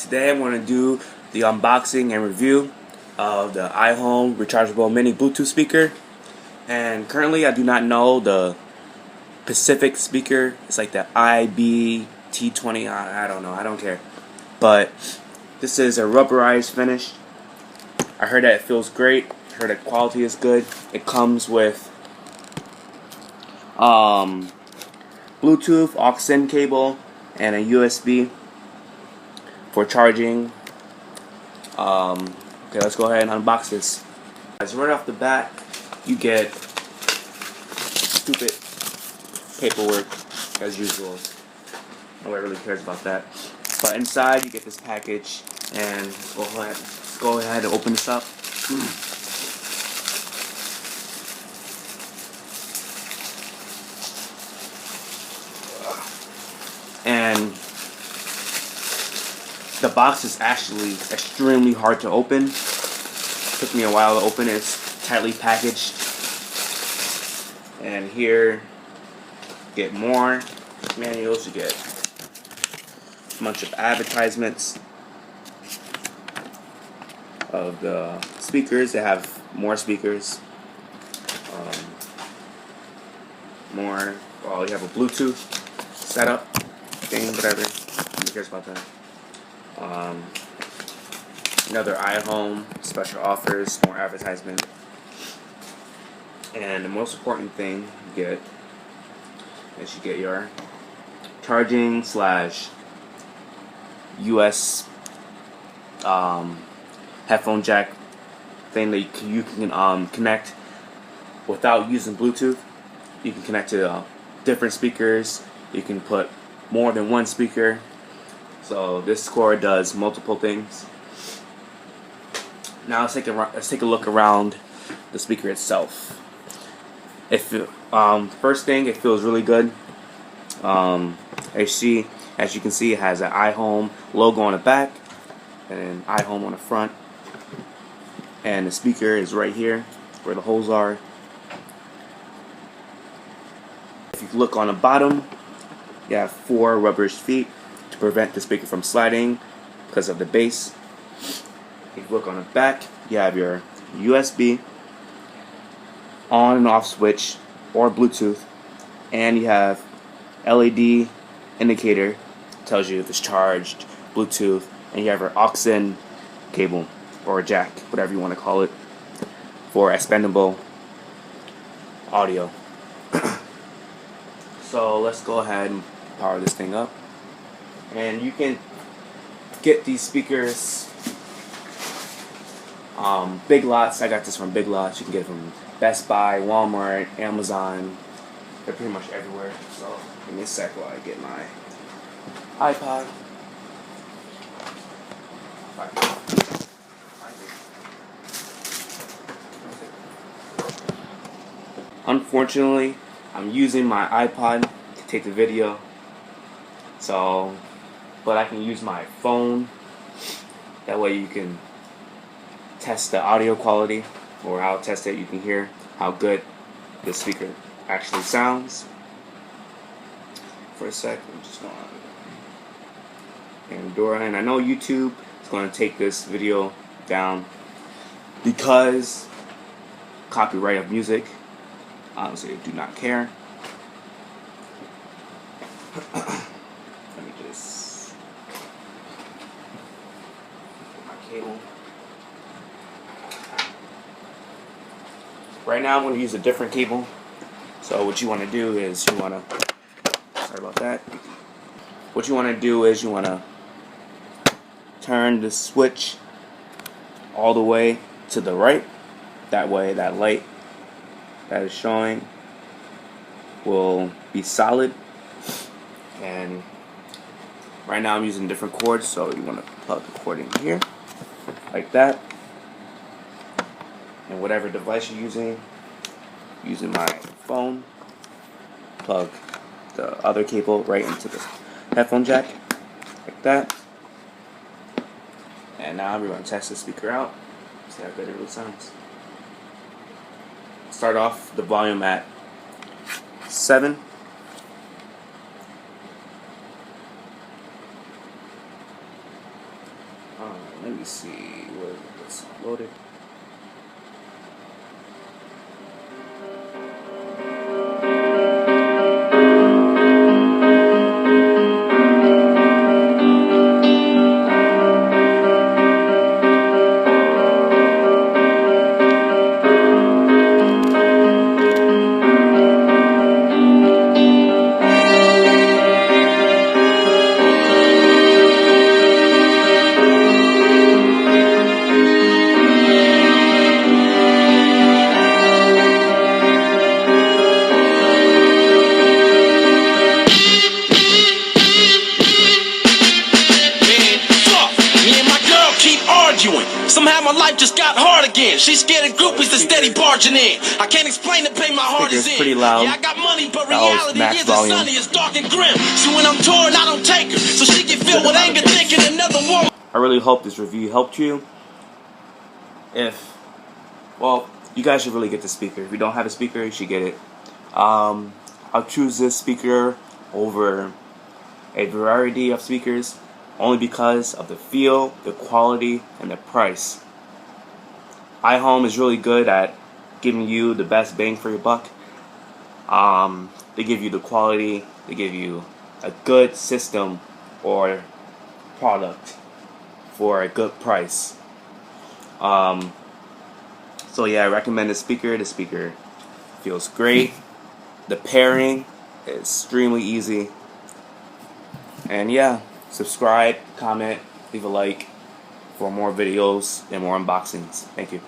Today I'm going to do the unboxing and review of the Ihome rechargeable mini Bluetooth speaker. And currently I do not know the specific speaker. It's like the IBT16. I don't know. I don't care. But this is a rubberized finish. I heard that it feels great. I heard that quality is good. It comes with Bluetooth, aux-in cable, and a USB for charging. Okay, let's go ahead and unbox this. As right off the bat, you get stupid paperwork as usual. Nobody really cares about that. But inside, you get this package, and let's go ahead and open this up. And the box is actually extremely hard to open. It took me a while to open it. It's tightly packaged. And here you get more manuals. You get a bunch of advertisements of the speakers. They have more speakers. You have a Bluetooth setup thing, whatever. Who cares about that? Another Ihome special offers, more advertisement, and the most important thing you get is you get your charging / US headphone jack thing that you can connect without using Bluetooth. You can connect to different speakers. You can put more than one speaker. So this cord does multiple things. Now let's take a look around the speaker itself. First thing, it feels really good. As you can see, it has an Ihome logo on the back and Ihome on the front. And the speaker is right here where the holes are. If you look on the bottom, you have 4 rubber feet to prevent the speaker from sliding because of the base. If you look on the back, you have your USB, on and off switch, or Bluetooth, and you have LED indicator, tells you if it's charged, Bluetooth, and you have your aux-in cable or jack, whatever you want to call it, for expandable audio. So let's go ahead and power this thing up. And you can get these speakers Big Lots. I got this from Big Lots. You can get it from Best Buy, Walmart, Amazon. They're pretty much everywhere. So give me a sec while I get my iPod. Unfortunately, I'm using my iPod to take the video. But I can use my phone. That way you can test the audio quality, or I'll test it. You can hear how good the speaker actually sounds. For a sec, I'm just going to Pandora, and I know YouTube is going to take this video down because copyright of music. Honestly, I do not care. Let me just get my cable. Right now I'm going to use a different cable. So what you want to do is sorry about that. What you want to do is you want to turn the switch all the way to the right. That way that light that is showing will be solid. And right now I'm using different cords, so you want to plug the cord in here like that. And whatever device you're using my phone, plug the other cable right into the headphone jack like that. And now we're going to test the speaker out, see how good it really sounds. Start off the volume at 7. Let me see where it's loaded. Somehow my life just got hard again. She's scared of groupies that steady barging in. I can't explain the pain my heart is in. Pretty loud. Yeah, I got money, but reality is the sunny, it's dark and grim. So when I'm torn, I don't take her. So she can feel with anger thinking another woman. I really hope this review helped you. Well, you guys should really get the speaker. If you don't have a speaker, you should get it. I'll choose this speaker over a variety of speakers only because of the feel, the quality, and the price. Ihome is really good at giving you the best bang for your buck. They give you the quality, they give you a good system or product for a good price. So yeah, I recommend the speaker. The speaker feels great. The pairing is extremely easy. And yeah, subscribe, comment, leave a like for more videos and more unboxings. Thank you.